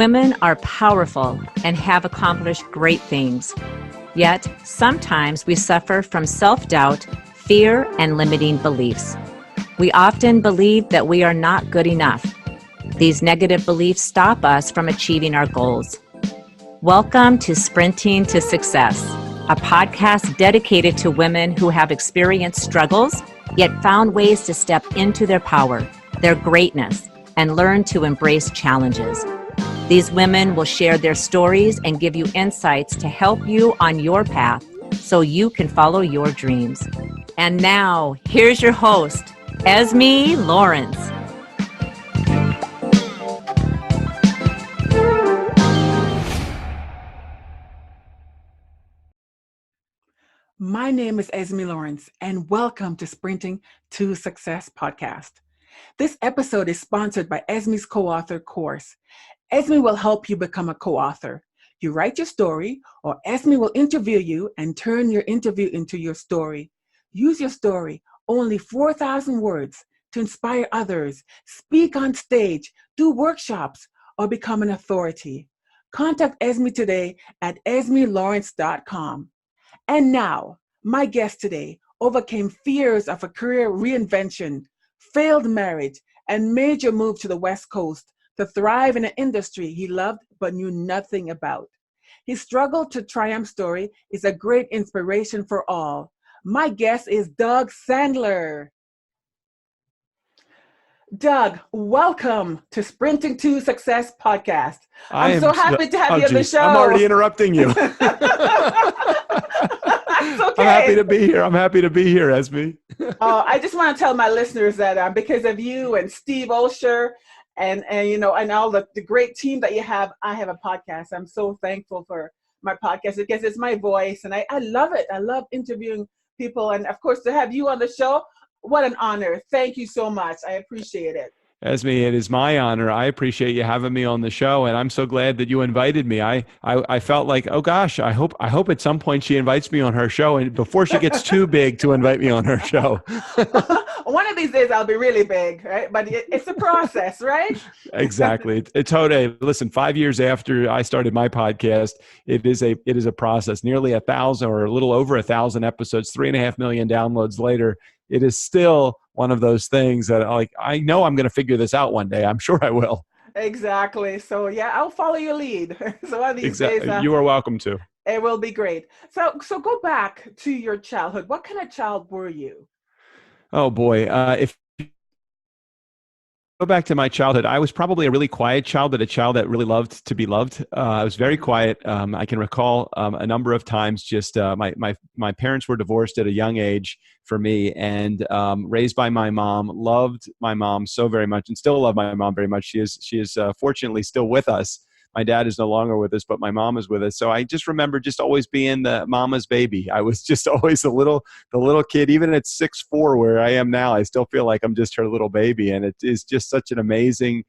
Women are powerful and have accomplished great things. Yet, sometimes we suffer from self-doubt, fear, and limiting beliefs. We often believe that we are not good enough. These negative beliefs stop us from achieving our goals. Welcome to Sprinting to Success, a podcast dedicated to women who have experienced struggles, yet found ways to step into their power, their greatness, and learn to embrace challenges. These women will share their stories and give you insights to help you on your path so you can follow your dreams. And now, here's your host, Esmie Lawrence. My name is Esmie Lawrence, and welcome to Sprinting to Success podcast. This episode is sponsored by Esmie's co-author course. Esmie will help you become a co-author. You write your story, or Esmie will interview you and turn your interview into your story. Use your story, only 4,000 words, to inspire others, speak on stage, do workshops, or become an authority. Contact Esmie today at esmielawrence.com. And now, my guest today overcame fears of a career reinvention, failed marriage, and major move to the West Coast to thrive in an industry he loved but knew nothing about. His struggle to triumph story is a great inspiration for all. My guest is Doug Sandler. Doug, welcome to Sprinting to Success podcast. I'm so happy to have you on the show. I'm already interrupting you. It's okay. I'm happy to be here. Esmie. I just want to tell my listeners that because of you and Steve Olsher and all the great team that you have, I have a podcast. I'm so thankful for my podcast because it's my voice and I love it. I love interviewing people, and of course to have you on the show, what an honor. Thank you so much. I appreciate it. Esmie, it is my honor. I appreciate you having me on the show, and I'm so glad that you invited me. I felt like, oh gosh, I hope at some point she invites me on her show, and before she gets too big to invite me on her show. One of these days I'll be really big, right? But it's a process, right? Exactly. It's totally. Listen, 5 years after I started my podcast, it is a process. Nearly 1,000 or a little over 1,000 episodes, 3.5 million downloads later. It is still one of those things that I know I'm going to figure this out one day. I'm sure I will. Exactly. So yeah, I'll follow your lead. So one of these days, you are welcome to. It will be great. So go back to your childhood. What kind of child were you? Oh boy. If go back to my childhood, I was probably a really quiet child, but a child that really loved to be loved. I was very quiet. I can recall a number of times just my parents were divorced at a young age for me, and raised by my mom, loved my mom so very much and still love my mom very much. She is fortunately still with us. My dad is no longer with us, but my mom is with us. So I just remember just always being the mama's baby. I was just always the little kid, even at 6'4", where I am now. I still feel like I'm just her little baby, and it is just such an amazing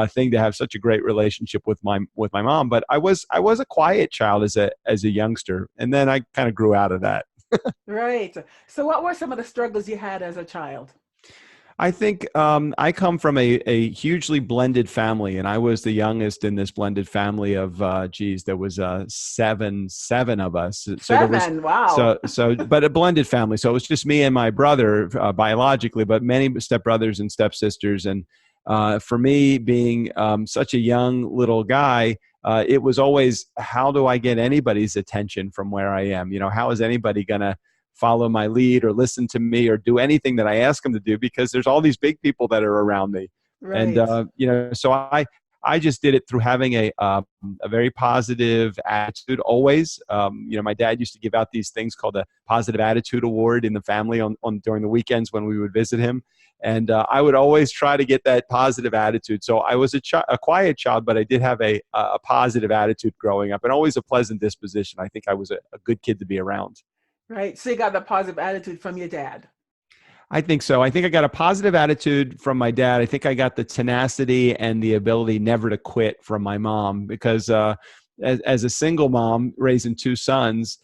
thing to have such a great relationship with my mom. But I was a quiet child as a youngster, and then I kind of grew out of that. Right. So what were some of the struggles you had as a child? I think I come from a hugely blended family, and I was the youngest in this blended family of, there was seven of us. Wow. But a blended family. So it was just me and my brother biologically, but many stepbrothers and stepsisters. And for me, being such a young little guy, it was always, how do I get anybody's attention from where I am? How is anybody going to follow my lead or listen to me or do anything that I ask them to do, because there's all these big people that are around me. Right. And, so I just did it through having a very positive attitude always. My dad used to give out these things called a positive attitude award in the family on during the weekends when we would visit him. And I would always try to get that positive attitude. So I was a quiet child, but I did have a positive attitude growing up and always a pleasant disposition. I think I was a good kid to be around. Right. So you got the positive attitude from your dad. I think so. I think I got a positive attitude from my dad. I think I got the tenacity and the ability never to quit from my mom, because as a single mom raising two sons,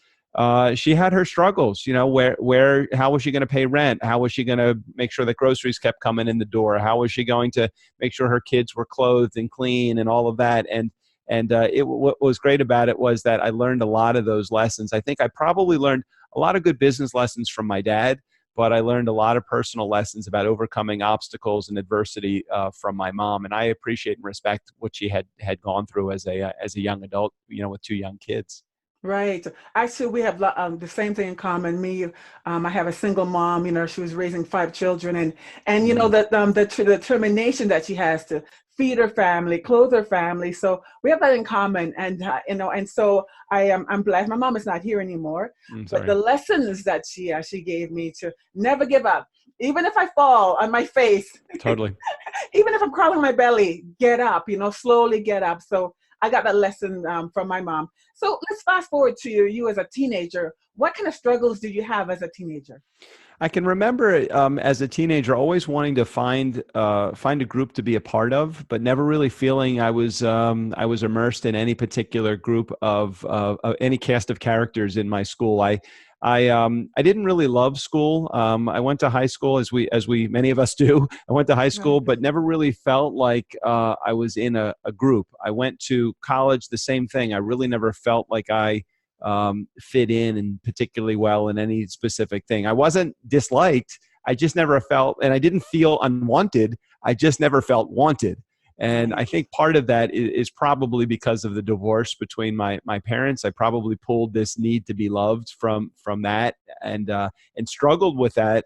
she had her struggles. How was she going to pay rent? How was she going to make sure that groceries kept coming in the door? How was she going to make sure her kids were clothed and clean and all of that? And And what was great about it was that I learned a lot of those lessons. I think I probably learned a lot of good business lessons from my dad, but I learned a lot of personal lessons about overcoming obstacles and adversity from my mom. And I appreciate and respect what she had gone through as a young adult, with two young kids. Right. Actually, we have the same thing in common. Me, I have a single mom. She was raising 5 children, and Mm. that the determination that she has to feed her family, clothe her family. So we have that in common, and and so I'm blessed. My mom is not here anymore, but Sorry. the lessons that she gave me to never give up, even if I fall on my face, Totally. even if I'm crawling on my belly, get up. Slowly get up. So I got that lesson from my mom. So let's fast forward to you as a teenager. What kind of struggles did you have as a teenager? I can remember as a teenager always wanting to find a group to be a part of, but never really feeling I was immersed in any particular group of any cast of characters in my school. I didn't really love school. I went to high school as we many of us do. I went to high school, Right. but never really felt like I was in a group. I went to college, the same thing. I really never felt like I fit in and particularly well in any specific thing. I wasn't disliked. I just never felt, and I didn't feel unwanted. I just never felt wanted. And I Right. think part of that is probably because of the divorce between my parents. I probably pulled this need to be loved from that, and struggled with that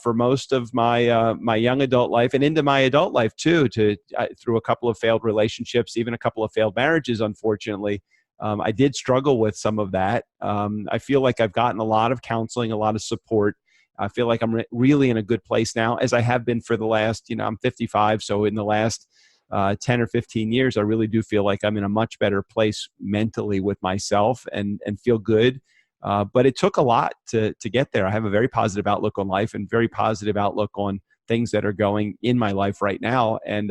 for most of my young adult life and into my adult life too. Through a couple of failed relationships, even a couple of failed marriages, unfortunately. I did struggle with some of that. I feel like I've gotten a lot of counseling, a lot of support. I feel like I'm really in a good place now, as I have been for the last, I'm 55. So in the last 10 or 15 years, I really do feel like I'm in a much better place mentally with myself and feel good. But it took a lot to get there. I have a very positive outlook on life and very positive outlook on things that are going in my life right now, and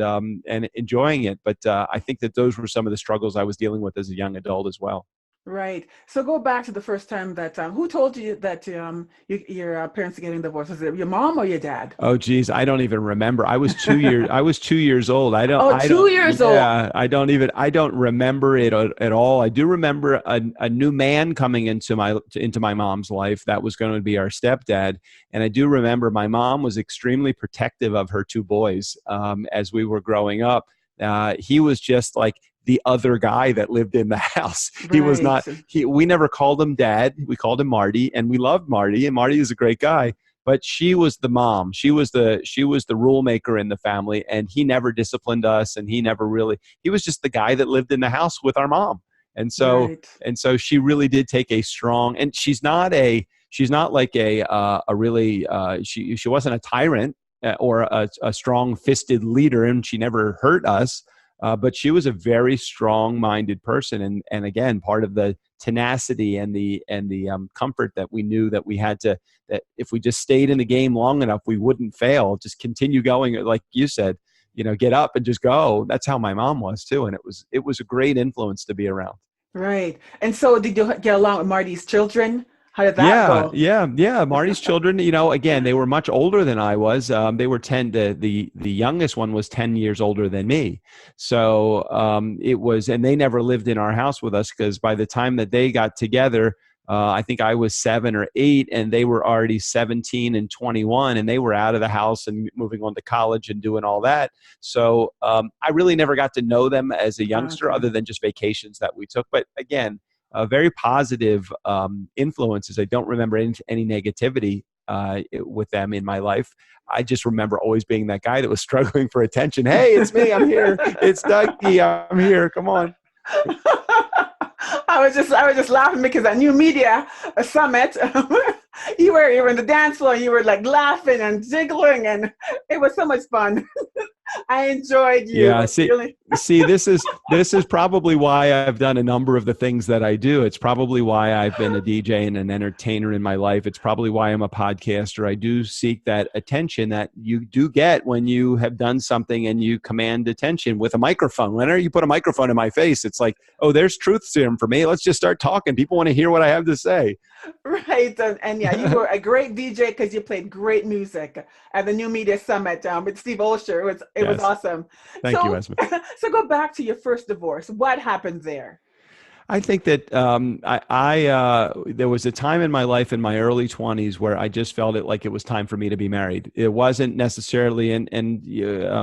enjoying it. But I think that those were some of the struggles I was dealing with as a young adult as well. Right. So go back to the first time that who told you that your parents are getting divorced? Was it your mom or your dad? Oh geez, I don't even remember. I was 2 years old. Oh, 2 years old. Yeah, I don't remember it at all. I do remember a new man coming into my mom's life that was going to be our stepdad. And I do remember my mom was extremely protective of her two boys as we were growing up. He was just like the other guy that lived in the house. He was Right. not, we never called him dad. We called him Marty, and we loved Marty, and Marty is a great guy. But she was the mom. She was the rule maker in the family, and he never disciplined us, and he was just the guy that lived in the house with our mom. And so Right. she really did take a strong, and she's not like a really she wasn't a tyrant or a strong fisted leader, and she never hurt us. But she was a very strong-minded person, and again, part of the tenacity and the comfort that we knew that we had to, that if we just stayed in the game long enough, we wouldn't fail. Just continue going, like you said, get up and just go. That's how my mom was too, and it was a great influence to be around. Right. And so did you get along with Marty's children? How did that Yeah, go? yeah. Marty's children, again, they were much older than I was. They were 10. The youngest one was 10 years older than me. So it was, and they never lived in our house with us because by the time that they got together, I think I was 7 or 8, and they were already 17 and 21, and they were out of the house and moving on to college and doing all that. So I really never got to know them as a youngster, Okay. other than just vacations that we took. But again, very positive influences. I don't remember any negativity with them in my life. I just remember always being that guy that was struggling for attention. Hey, it's me. I'm here. It's Dougie. I'm here. Come on. I was just laughing because at New Media Summit, you were in the dance floor. You were like laughing and jiggling, and it was so much fun. I enjoyed you. Yeah. Really. See, this is probably why I've done a number of the things that I do. It's probably why I've been a DJ and an entertainer in my life. It's probably why I'm a podcaster. I do seek that attention that you do get when you have done something and you command attention with a microphone. Whenever you put a microphone in my face, it's like, oh, there's truth serum for me. Let's just start talking. People want to hear what I have to say. Right. And yeah, you were a great DJ because you played great music at the New Media Summit with Steve Olsher. It was Yes. awesome. Thank you, Esmie. So go back to your first divorce. What happened there? I think that there was a time in my life in my early 20s where I just felt it like it was time for me to be married. It wasn't necessarily, and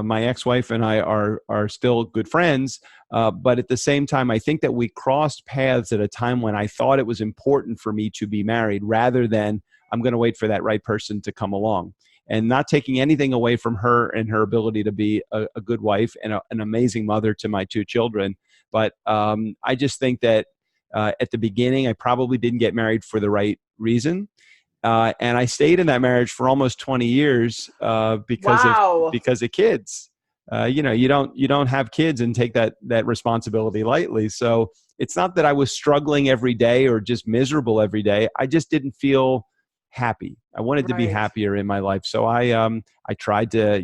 my ex-wife and I are still good friends, but at the same time, I think that we crossed paths at a time when I thought it was important for me to be married, rather than I'm going to wait for that right person to come along. And not taking anything away from her and her ability to be a good wife and an amazing mother to my two children. But I just think that at the beginning, I probably didn't get married for the right reason. And I stayed in that marriage for almost 20 years Wow. because of kids. You don't have kids and take that responsibility lightly. So it's not that I was struggling every day or just miserable every day. I just didn't feel happy. I wanted to be Right. happier in my life. So I tried to,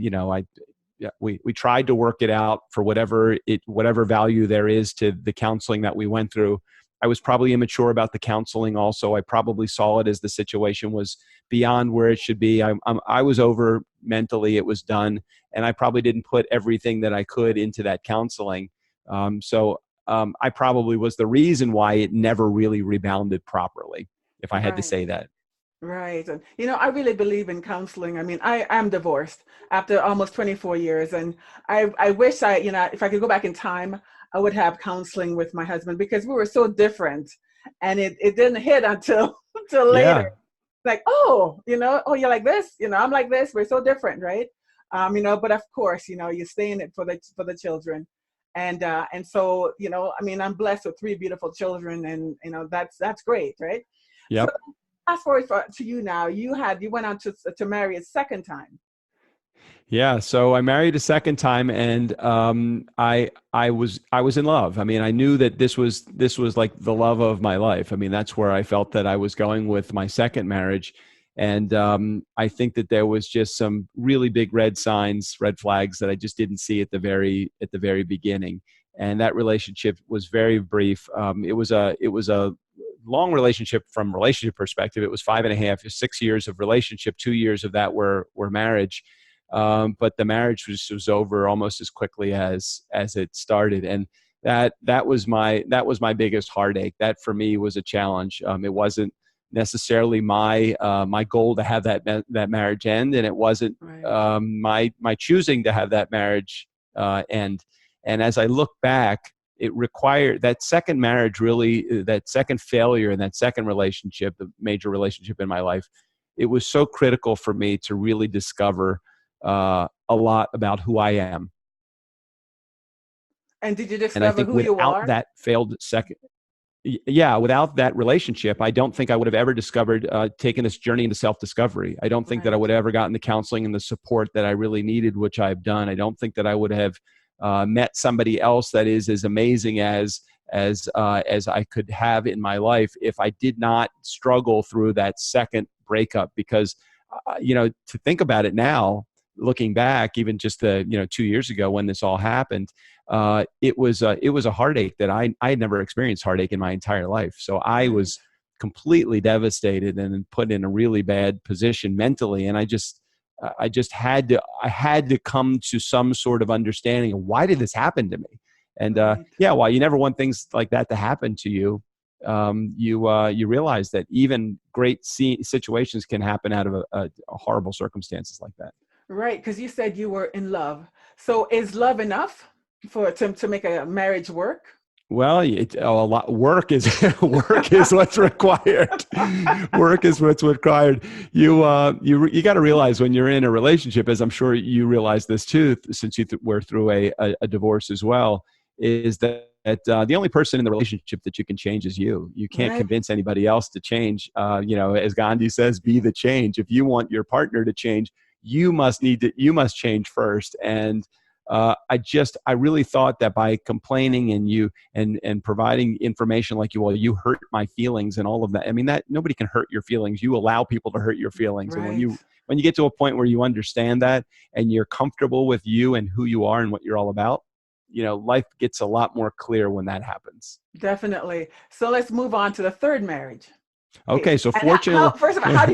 yeah, we tried to work it out for whatever value there is to the counseling that we went through. I was probably immature about the counseling also. I probably saw it as the situation was beyond where it should be. I was over mentally. It was done. And I probably didn't put everything that I could into that counseling. I probably was the reason why it never really rebounded properly, if I had to Right. say that. Right. And, I really believe in counseling. I mean, I am divorced after almost 24 years. And I wish if I could go back in time, I would have counseling with my husband because we were so different. And it didn't hit until, until later. Yeah. Like, oh, you're like this, I'm like this. We're so different, right? But of course, you stay in it for the children. And so, I mean, I'm blessed with three beautiful children and, that's great, right? So Yep. fast forward to you now. You went on to marry a second time. Yeah, so I married a second time, and I was in love. I mean, I knew that this was like the love of my life. I mean, that's where I felt that I was going with my second marriage, and I think that there was just some really big red flags that I just didn't see at the very beginning. And that relationship was very brief. It was a long relationship from relationship perspective. It was 5.5, 6 years of relationship. 2 years of that were marriage. But the marriage was over almost as quickly as it started, and that was my biggest heartache. That for me was a challenge. It wasn't necessarily my goal to have that marriage end, and it wasn't Right. my choosing to have that marriage end. And as I look back, it required that second marriage, really, that second failure in that second relationship, the major relationship in my life. It was so critical for me to really discover a lot about who I am. And did you And I discover think who you without are? that failed second, yeah, without that relationship, I don't think I would have ever discovered, taken this journey into self-discovery. I don't think that I Right. would have ever gotten the counseling and the support that I really needed, which I've done. I don't think that I would have met somebody else that is as amazing as I could have in my life if I did not struggle through that second breakup. Because, to think about it now, looking back, even just 2 years ago when this all happened, it was a heartache that I had never experienced heartache in my entire life. So I Right. was completely devastated and put in a really bad position mentally. And I just had to come to some sort of understanding of why did this happen to me. And Right. yeah, while you never want things like that to happen to you, you realize that even great situations can happen out of a horrible circumstances like that. Right. Because you said you were in love. So is love enough to make a marriage work? Well, a lot work is what's required. Work is what's required. You got to realize when you're in a relationship, as I'm sure you realize this too, since you were through a divorce as well, is that the only person in the relationship that you can change is you. You can't Right. convince anybody else to change. As Gandhi says, be the change. If you want your partner to change, you must change first. And I really thought that by complaining and providing information like you hurt my feelings and all of that. I mean, that nobody can hurt your feelings. You allow people to hurt your feelings. And when Right. you get to a point where you understand that and you're comfortable with you and who you are and what you're all about, life gets a lot more clear when that happens. Definitely. So let's move on to the third marriage. Okay. Okay. So And how fortunately, first of all, how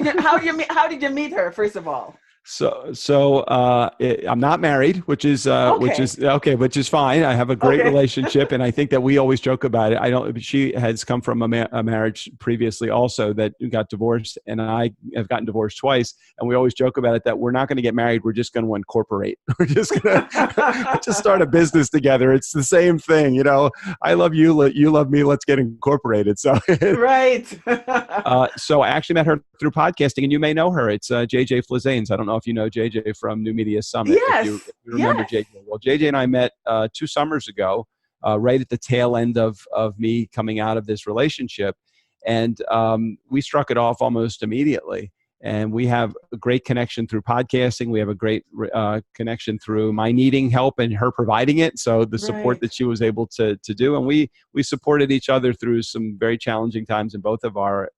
did you meet her, first of all? I'm not married, Okay. which is fine. I have a great Okay. relationship, and I think that we always joke about it. I don't. She has come from a marriage previously, also that got divorced, and I have gotten divorced twice. And we always joke about it that we're not going to get married. We're just going to incorporate. We're just going to just start a business together. It's the same thing, you know. I love you, you love me. Let's get incorporated. So Right. so I actually met her through podcasting, and you may know her. It's JJ Flizanes. I don't know if you know JJ from New Media Summit. Yes. If you remember Yes. JJ. Well, JJ and I met 2 summers ago, right at the tail end of me coming out of this relationship. And we struck it off almost immediately. And we have a great connection through podcasting. We have a great connection through my needing help and her providing it. So the support Right. that she was able to do, and we supported each other through some very challenging times in both of our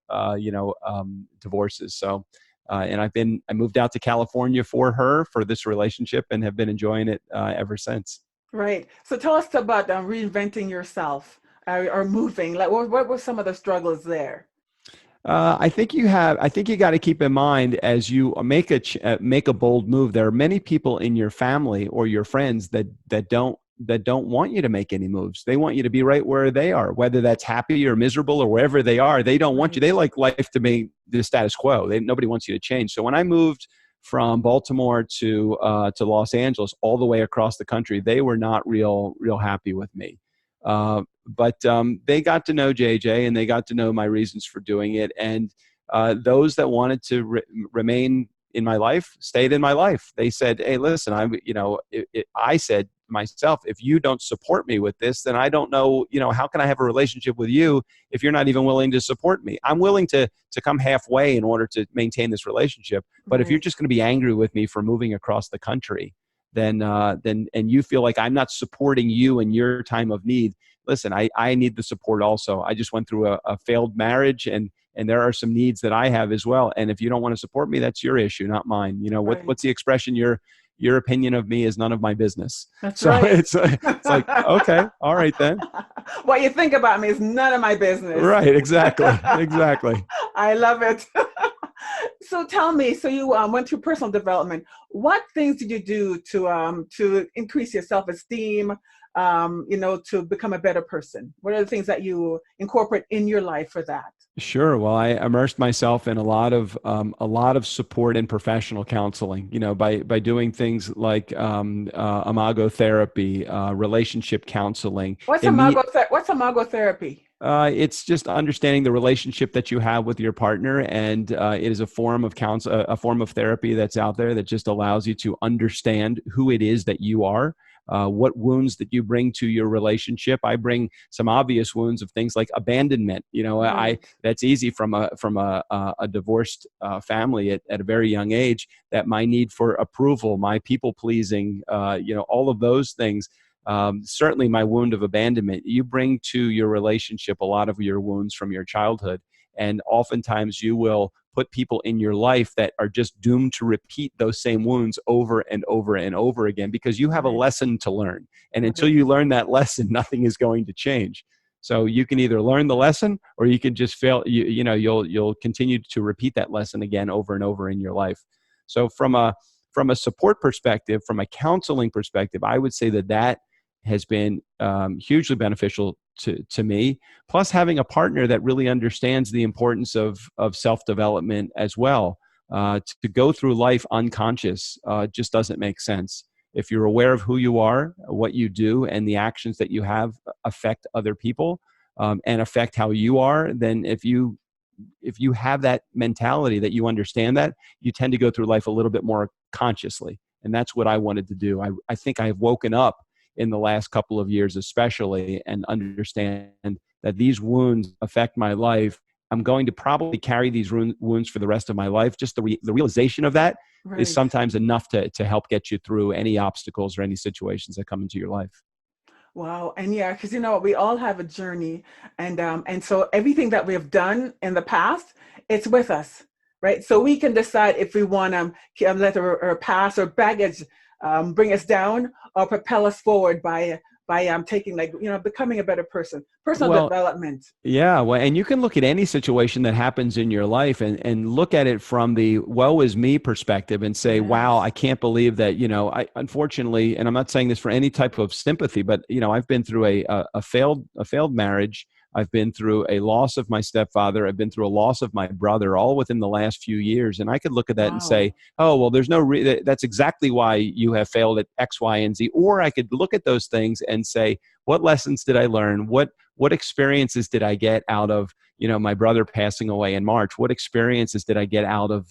divorces. So and I moved out to California for her for this relationship, and have been enjoying it ever since. Right. So tell us about reinventing yourself or moving. Like, what were some of the struggles there? I think you got to keep in mind as you make a bold move. There are many people in your family or your friends that don't want you to make any moves. They want you to be right where they are, whether that's happy or miserable or wherever they are. They don't want you. Right. They like life to be the status quo. Nobody wants you to change. So when I moved from Baltimore to Los Angeles, all the way across the country, they were not real happy with me. But they got to know JJ, and they got to know my reasons for doing it. And those that wanted to remain in my life stayed in my life. They said, "Hey, listen, I said myself, if you don't support me with this, then I don't know, how can I have a relationship with you if you're not even willing to support me? I'm willing to come halfway in order to maintain this relationship. But if you're Right. just going to be angry with me for moving across the country, then and you feel like I'm not supporting you in your time of need, listen, I need the support also. I just went through a failed marriage, and there are some needs that I have as well. And if you don't want to support me, that's your issue, not mine. Right. What's the expression? Your opinion of me is none of my business." That's So right. it's like, okay, all right then. What you think about me is none of my business. Right, exactly. I love it. So tell me, so you went through personal development. What things did you do to increase your self-esteem, to become a better person? What are the things that you incorporate in your life for that? Sure. Well, I immersed myself in a lot of support and professional counseling. By doing things like imago therapy, relationship counseling. What's imago therapy? It's just understanding the relationship that you have with your partner, and it is a form of a form of therapy that's out there that just allows you to understand who it is that you are. What wounds that you bring to your relationship. I bring some obvious wounds of things like abandonment. Right. That's easy from a divorced family at a very young age. That my need for approval, my people pleasing, all of those things. Certainly my wound of abandonment. You bring to your relationship a lot of your wounds from your childhood, and oftentimes you will put people in your life that are just doomed to repeat those same wounds over and over and over again, because you have a Right. lesson to learn. And until Right. you learn that lesson, nothing is going to change. So you can either learn the lesson, or you can just fail. You'll continue to repeat that lesson again over and over in your life. So from a support perspective, from a counseling perspective, I would say that has been hugely beneficial to me. Plus, having a partner that really understands the importance of self-development as well. To go through life unconscious just doesn't make sense. If you're aware of who you are, what you do, and the actions that you have affect other people and affect how you are, then if you have that mentality that you understand that, you tend to go through life a little bit more consciously. And that's what I wanted to do. I think I've woken up in the last couple of years especially, and understand that these wounds affect my life. I'm going to probably carry these wounds for the rest of my life. Just the realization of that is Right. sometimes enough to help get you through any obstacles or any situations that come into your life. Wow. And yeah, because we all have a journey, and so everything that we have done in the past, it's with us, right? So we can decide if we want to let our past or baggage bring us down, or propel us forward by by taking, like, becoming a better person, personal Well, development. yeah, well, and you can look at any situation that happens in your life and look at it from the woe is me perspective and say, wow, Yes. I can't believe that, I unfortunately, and I'm not saying this for any type of sympathy, but I've been through a failed marriage. I've been through a loss of my stepfather. I've been through a loss of my brother, all within the last few years. And I could look at that and Wow. say, oh, well, there's no that's exactly why you have failed at X, Y, and Z. Or I could look at those things and say, what lessons did I learn? What experiences did I get out of my brother passing away in March? What experiences did I get out of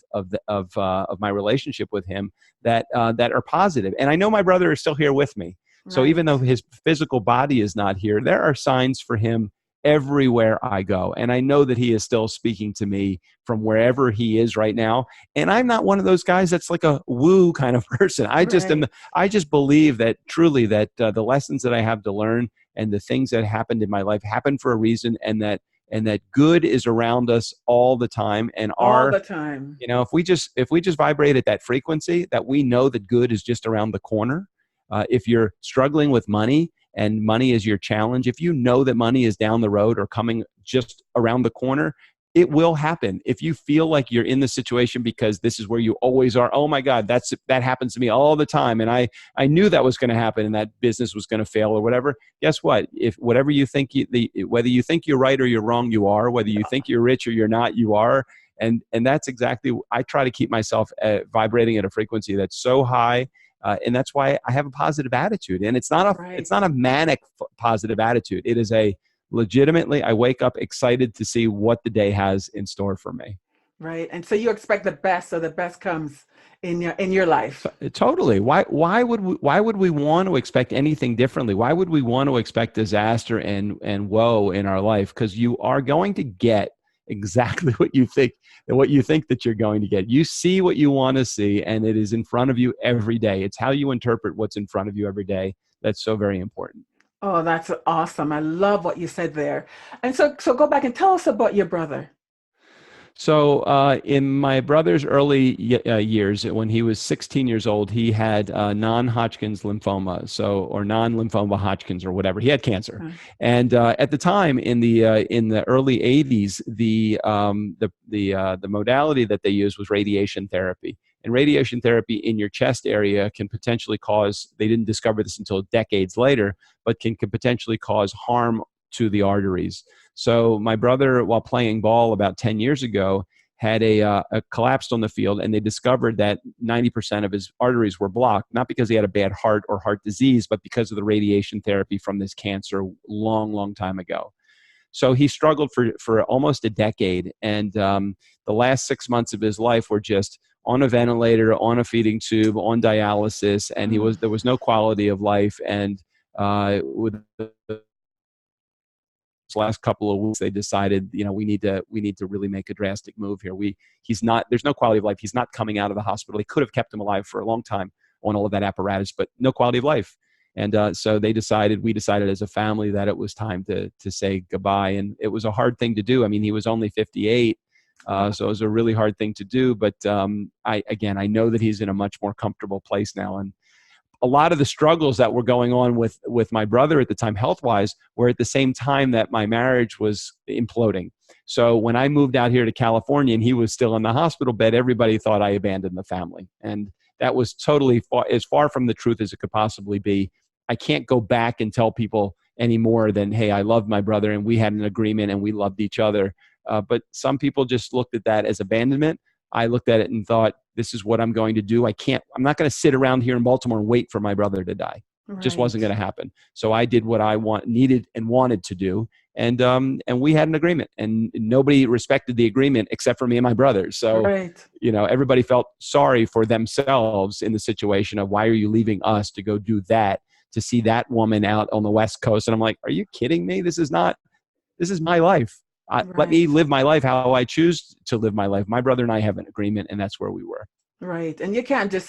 my relationship with him that are positive? And I know my brother is still here with me. So even Right. though his physical body is not here, there are signs for him everywhere I go. And I know that he is still speaking to me from wherever he is right now. And I'm not one of those guys that's like a woo kind of person. Right. I just believe that truly that the lessons that I have to learn and the things that happened in my life happened for a reason, and that good is around us all the time. And All the time. if we just vibrate at that frequency, that we know that good is just around the corner. If you're struggling with money and money is your challenge, if you know that money is down the road or coming just around the corner, it will happen. If you feel like you're in the situation because this is where you always are, oh my God, that happens to me all the time. And I knew that was going to happen and that business was going to fail or whatever. Guess what? If whatever you think, whether you think you're right or you're wrong, you are. Whether you think you're rich or you're not, you are. And that's exactly, I try to keep myself vibrating at a frequency that's so high. And that's why I have a positive attitude. And it's not Right. a manic positive attitude. It is a legitimately, I wake up excited to see what the day has in store for me. Right. And so you expect the best, so the best comes in your life. Totally. Why would we want to expect anything differently? Why would we want to expect disaster and woe in our life? Because you are going to get exactly what you think that you're going to get. You see what you want to see, and it is in front of you every day. It's how you interpret what's in front of you every day that's so very important. Oh, that's awesome. I love what you said there. And so go back and tell us about your brother. So in my brother's early years, when he was 16 years old, he had non-Hodgkin's lymphoma, or non-lymphoma Hodgkin's or whatever. He had cancer, Uh, and at the time in the early 80s, the modality that they used was radiation therapy. And radiation therapy in your chest area can potentially cause. They didn't discover this until decades later, but can potentially cause harm to the arteries. So my brother, while playing ball about 10 years ago, had a collapsed on the field, and they discovered that 90% of his arteries were blocked, not because he had a bad heart or heart disease, but because of the radiation therapy from this cancer long, long time ago. So he struggled for almost a decade, and the last 6 months of his life were just on a ventilator, on a feeding tube, on dialysis, and mm, there was no quality of life. And with the last couple of weeks, they decided, we need to really make a drastic move here. There's no quality of life. He's not coming out of the hospital. They could have kept him alive for a long time on all of that apparatus, but no quality of life. And so we decided as a family that it was time to say goodbye. And it was a hard thing to do. I mean, he was only 58. So it was a really hard thing to do. But I know that he's in a much more comfortable place now. And a lot of the struggles that were going on with my brother at the time, health-wise, were at the same time that my marriage was imploding. So when I moved out here to California and he was still in the hospital bed, everybody thought I abandoned the family. And that was totally as far from the truth as it could possibly be. I can't go back and tell people any more than, hey, I loved my brother and we had an agreement and we loved each other. But some people just looked at that as abandonment. I looked at it and thought, this is what I'm going to do. I'm not going to sit around here in Baltimore and wait for my brother to die. It just wasn't right. going to happen. So I did what I needed and wanted to do. And we had an agreement, and nobody respected the agreement except for me and my brother. So, Right. everybody felt sorry for themselves in the situation of, why are you leaving us to go do that, to see that woman out on the West Coast? And I'm like, are you kidding me? This is my life. Let me Right. live my life how I choose to live my life. My brother and I have an agreement, and that's where we were. Right. And you can't just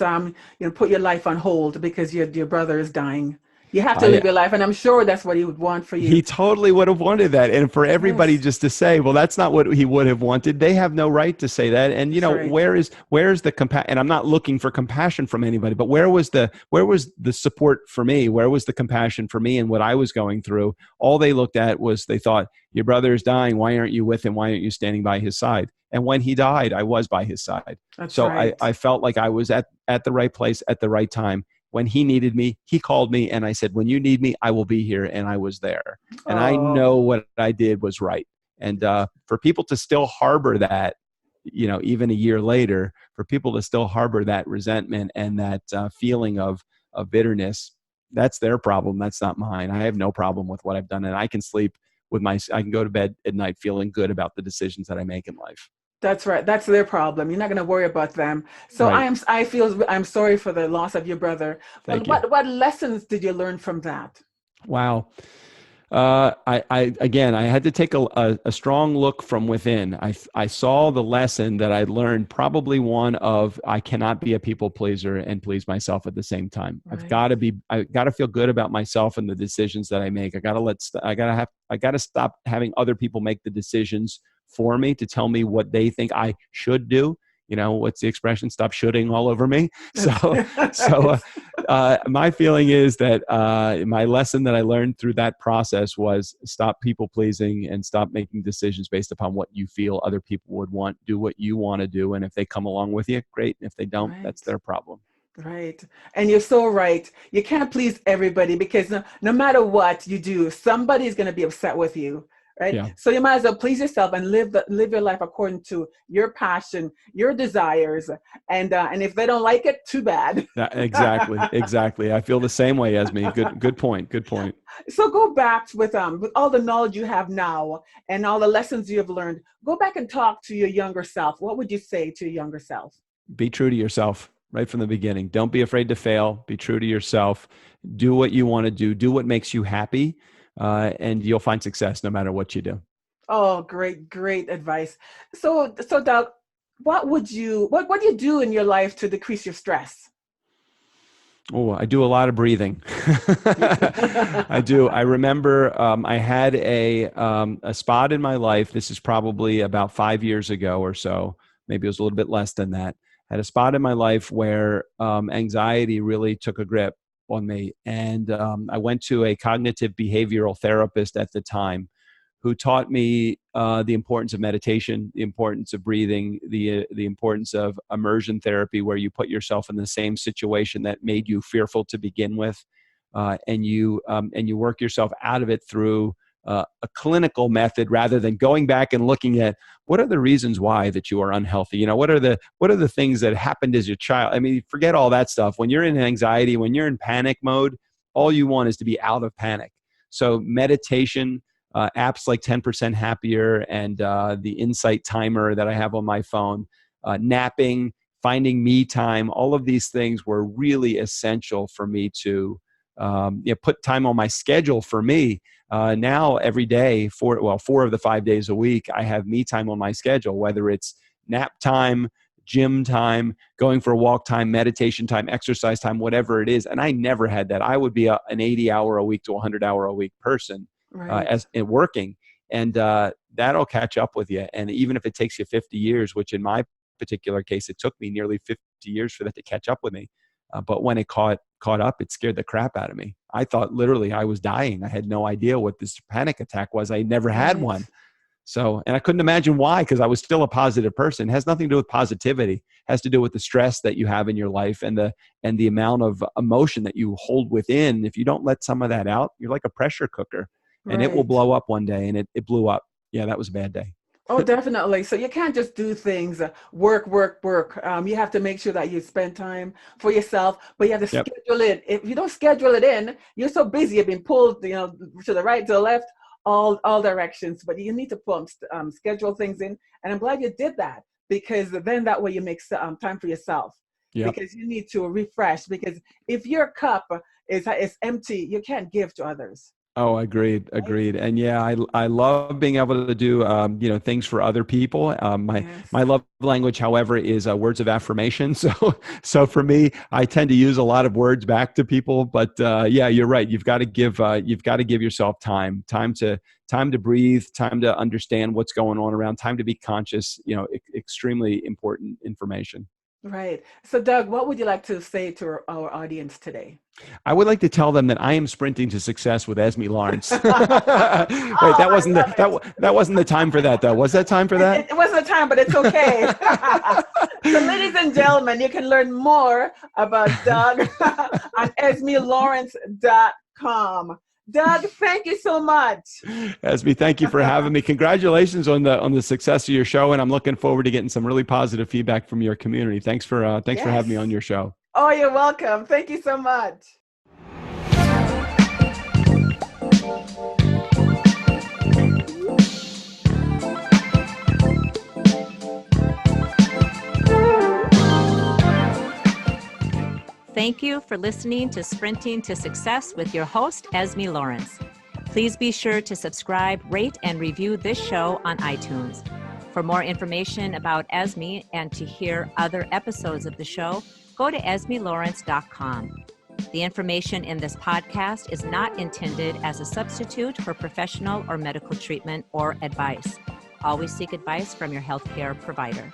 put your life on hold because your brother is dying. You have to live your life, and I'm sure that's what he would want for you. He totally would have wanted that. And for everybody Yes. just to say, well, that's not what he would have wanted. They have no right to say that. And, That's right. where is the compassion? And I'm not looking for compassion from anybody, but where was the support for me? Where was the compassion for me and what I was going through? All they looked at was they thought, your brother is dying. Why aren't you with him? Why aren't you standing by his side? And when he died, I was by his side. That's So right. I felt like I was at the right place at the right time. When he needed me, he called me, and I said, when you need me, I will be here. And I was there. And I know what I did was right. And for people to still harbor that, even a year later, for people to still harbor that resentment and that feeling of bitterness, that's their problem. That's not mine. I have no problem with what I've done. And I can sleep I can go to bed at night feeling good about the decisions that I make in life. That's right. That's their problem. You're not going to worry about them. So Right. I'm sorry for the loss of your brother. Thank But you. what lessons did you learn from that? Wow. I had to take a strong look from within. I saw the lesson that I learned, probably one of, I cannot be a people pleaser and please myself at the same time. Right. I got to feel good about myself and the decisions that I make. I got to stop having other people make the decisions for me to tell me what they think I should do. What's the expression? Stop shooting all over me. So my feeling is that my lesson that I learned through that process was stop people pleasing and stop making decisions based upon what you feel other people would want. Do what you want to do. And if they come along with you, great. And if they don't, Right. that's their problem. Right. And you're so right. You can't please everybody because no matter what you do, somebody's going to be upset with you. Right. Yeah. So you might as well please yourself and live your life according to your passion, your desires. And if they don't like it, too bad. Exactly. I feel the same way, Esmie. Good point. So go back with all the knowledge you have now and all the lessons you have learned. Go back and talk to your younger self. What would you say to your younger self? Be true to yourself right from the beginning. Don't be afraid to fail. Be true to yourself. Do what you want to do. Do what makes you happy. And you'll find success no matter what you do. Oh, great advice. So Doug, what do you do in your life to decrease your stress? Oh, I do a lot of breathing. I do. I remember I had a spot in my life. This is probably about 5 years ago or so. Maybe it was a little bit less than that. I had a spot in my life where anxiety really took a grip on me. And I went to a cognitive behavioral therapist at the time who taught me the importance of meditation, the importance of breathing, the importance of immersion therapy, where you put yourself in the same situation that made you fearful to begin with, and you work yourself out of it through a clinical method rather than going back and looking at what are the reasons why that you are unhealthy. What are the things that happened as a child? I mean, forget all that stuff. When you're in anxiety, when you're in panic mode, all you want is to be out of panic. So meditation, apps like 10% Happier and the Insight Timer that I have on my phone, napping, finding me time, all of these things were really essential for me to put time on my schedule for me. Now every day, 4 of the 5 days a week, I have me time on my schedule, whether it's nap time, gym time, going for a walk time, meditation time, exercise time, whatever it is. And I never had that. I would be an 80-hour a week to 100-hour a week person. Right. As in working, and that'll catch up with you. And even if it takes you 50 years, which in my particular case, it took me nearly 50 years for that to catch up with me. But when it caught up, it scared the crap out of me. I thought literally I was dying. I had no idea what this panic attack was. I never had one. So, and I couldn't imagine why, because I was still a positive person. It has nothing to do with positivity. It has to do with the stress that you have in your life and the amount of emotion that you hold within. If you don't let some of that out, you're like a pressure cooker. And it will blow up one day, and it blew up. Yeah, that was a bad day. Oh, definitely. So you can't just do things, work. You have to make sure that you spend time for yourself, but you have to schedule it. If you don't schedule it in, you're so busy, you're being pulled, to the right, to the left, all directions. But you need to schedule things in. And I'm glad you did that, because then that way you make time for yourself. Yep. Because you need to refresh. Because if your cup is empty, you can't give to others. Oh, agreed. And yeah, I love being able to do, things for other people. Yes. My love language, however, is words of affirmation. So for me, I tend to use a lot of words back to people. But yeah, you're right. You've got to give yourself time to breathe, time to understand what's going on around, time to be conscious. Extremely important information. Right. So, Doug, what would you like to say to our audience today? I would like to tell them that I am sprinting to success with Esmie Lawrence. Wait, Oh, I love it. that wasn't the time for that though. Was that time for that? It wasn't a time, but it's okay. So, ladies and gentlemen, you can learn more about Doug on esmielawrence.com. Doug, thank you so much. Esmie, thank you for having me. Congratulations on the success of your show, and I'm looking forward to getting some really positive feedback from your community. Thanks for having me on your show. Oh, you're welcome. Thank you so much. Thank you for listening to Sprinting to Success with your host, Esmie Lawrence. Please be sure to subscribe, rate, and review this show on iTunes. For more information about Esmie and to hear other episodes of the show, go to esmielawrence.com. The information in this podcast is not intended as a substitute for professional or medical treatment or advice. Always seek advice from your healthcare provider.